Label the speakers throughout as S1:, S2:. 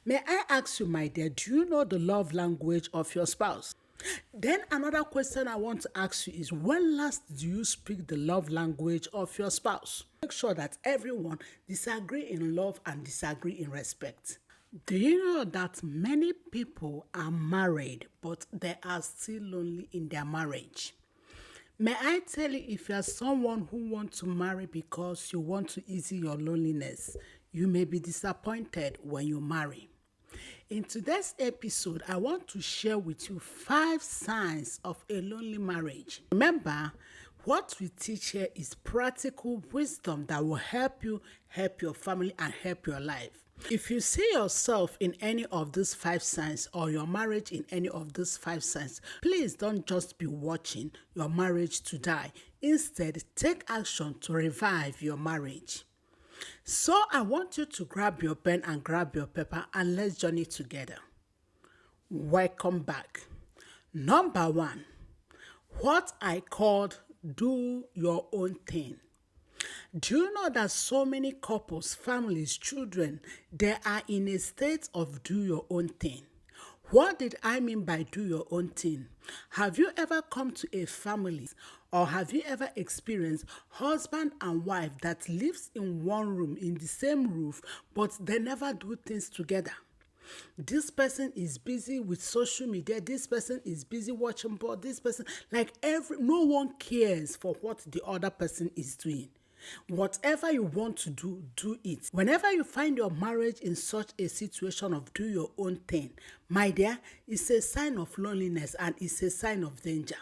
S1: May I ask you, my dear, do you know the love language of your spouse? Then another question I want to ask you is, when last do you speak the love language of your spouse? Make sure that everyone disagree in love and disagree in respect. Do you know that many people are married but they are still lonely in their marriage? May I tell you, if you are someone who wants to marry because you want to ease your loneliness, you may be disappointed when you marry. In today's episode, I want to share with you 5 signs of a lonely marriage. Remember, what we teach here is practical wisdom that will help you, help your family, and help your life. If you see yourself in any of these 5 signs or your marriage in any of these 5 signs, please don't just be watching your marriage to die. Instead, take action to revive your marriage. So I want you to grab your pen and grab your paper and let's journey together. Welcome back. Number 1, what I called do your own thing. Do you know that so many couples, families, children, they are in a state of do your own thing? What did I mean by do your own thing? Have you ever come to a family or have you ever experienced husband and wife that lives in one room, in the same roof, but they never do things together? This person is busy with social media, this person is busy watching ball, this person, no one cares for what the other person is doing. Whatever you want to do, do it. Whenever you find your marriage in such a situation of do your own thing, my dear, it's a sign of loneliness and it's a sign of danger.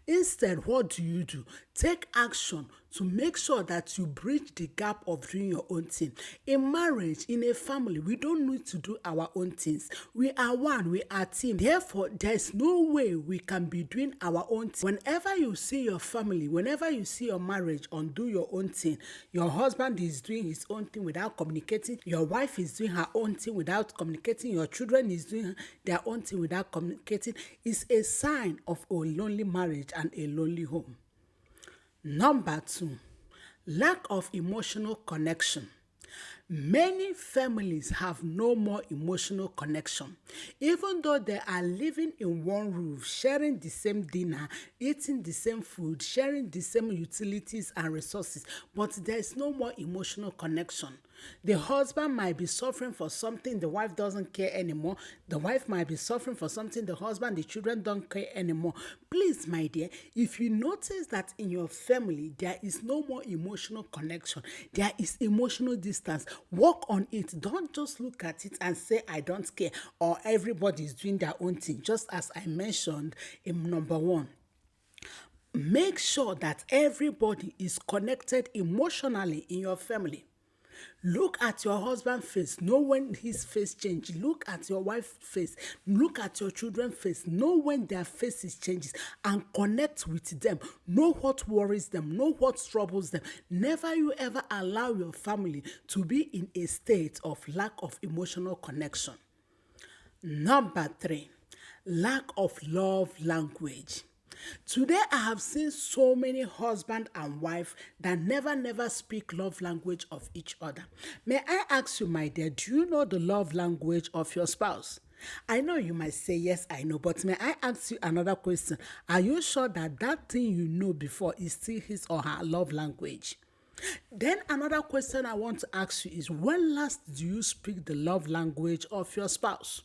S1: Instead, what do? Take action to make sure that you bridge the gap of doing your own thing. In marriage, in a family, we don't need to do our own things. We are one, we are team. Therefore, there's no way we can be doing our own thing. Whenever you see your family, whenever you see your marriage on do your own thing, your husband is doing his own thing without communicating, your wife is doing her own thing without communicating, your children is doing their own thing without communicating, is a sign of a lonely marriage and a lonely home. Number 2, lack of emotional connection. Many families have no more emotional connection. Even though they are living in one roof, sharing the same dinner, eating the same food, sharing the same utilities and resources, but there is no more emotional connection. The husband might be suffering for something, the wife doesn't care anymore. The wife might be suffering for something, the husband, the children don't care anymore. Please, my dear, if you notice that in your family there is no more emotional connection, there is emotional distance, work on it. Don't just look at it and say, I don't care, or everybody is doing their own thing. Just as I mentioned in number 1, make sure that everybody is connected emotionally in your family. Look at your husband's face. Know when his face changes. Look at your wife's face. Look at your children's face. Know when their faces changes and connect with them. Know what worries them. Know what troubles them. Never you ever allow your family to be in a state of lack of emotional connection. Number 3, lack of love language. Today, I have seen so many husband and wife that never speak love language of each other. May I ask you, my dear, do you know the love language of your spouse? I know you might say, yes, I know, but may I ask you another question? Are you sure that that thing you know before is still his or her love language? Then another question I want to ask you is, when last do you speak the love language of your spouse?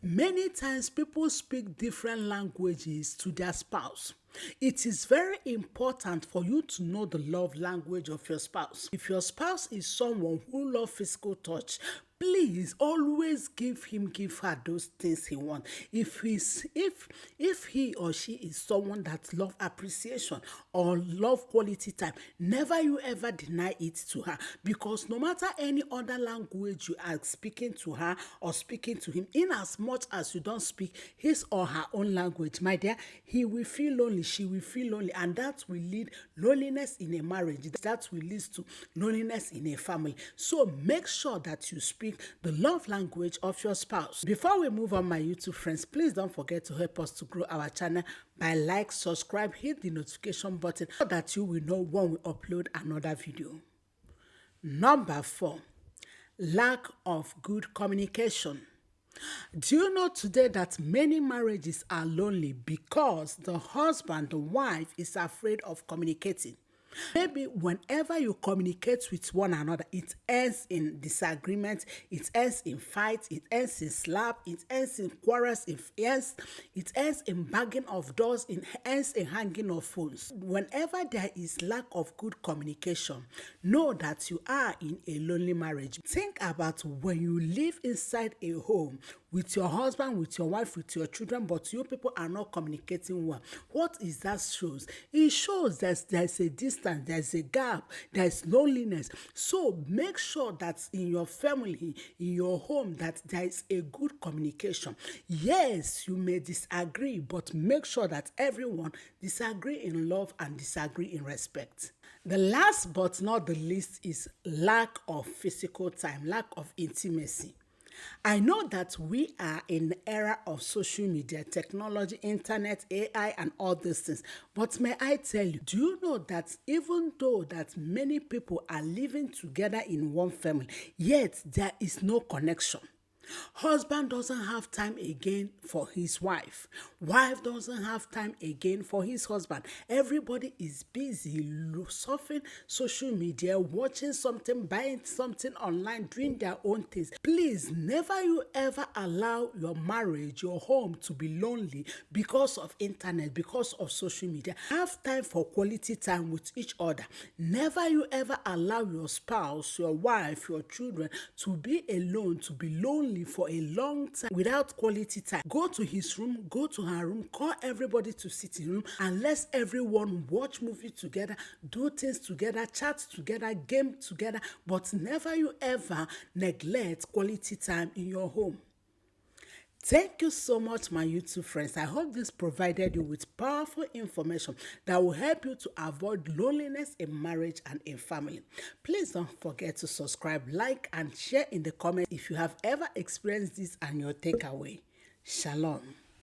S1: Many times people speak different languages to their spouse. It is very important for you to know the love language of your spouse. If your spouse is someone who loves physical touch, please always give her those things he wants. If he or she is someone that love appreciation or love quality time, never you ever deny it to her, because no matter any other language you are speaking to her or speaking to him, in as much as you don't speak his or her own language, my dear, he will feel lonely, she will feel lonely, and that will lead loneliness in a marriage, that will lead to loneliness in a family. So make sure that you speak the love language of your spouse. Before we move on, my YouTube friends, please don't forget to help us to grow our channel by like, subscribe, hit the notification button so that you will know when we upload another video. Number 4, lack of good communication. Do you know today that many marriages are lonely because the husband, the wife is afraid of communicating? Maybe whenever you communicate with one another, it ends in disagreement, it ends in fight, it ends in slap, it ends in quarrels, it ends in banging of doors, it ends in hanging of phones. Whenever there is lack of good communication, know that you are in a lonely marriage. Think about when you live inside a home with your husband, with your wife, with your children, but you people are not communicating well. What is that shows? It shows that there's a distance, there's a gap, there's loneliness. So make sure that in your family, in your home, that there is a good communication. Yes, you may disagree, but make sure that everyone disagree in love and disagree in respect. The last but not the least is lack of physical time, lack of intimacy. I know that we are in the era of social media, technology, internet, AI, and all these things. But may I tell you, do you know that even though that many people are living together in one family, yet there is no connection? Husband doesn't have time again for his wife. Wife doesn't have time again for his husband. Everybody is busy surfing social media, watching something, buying something online, doing their own things. Please, never you ever allow your marriage, your home to be lonely because of internet, because of social media. Have time for quality time with each other. Never you ever allow your spouse, your wife, your children to be alone, to be lonely for a long time without quality time. Go to his room, go to her room, call everybody to sit in room, and let everyone watch movie together, do things together, chat together, game together, but never you ever neglect quality time in your home. Thank you so much, my YouTube friends. I hope this provided you with powerful information that will help you to avoid loneliness in marriage and in family. Please don't forget to subscribe, like, and share in the comments if you have ever experienced this and your takeaway. Shalom.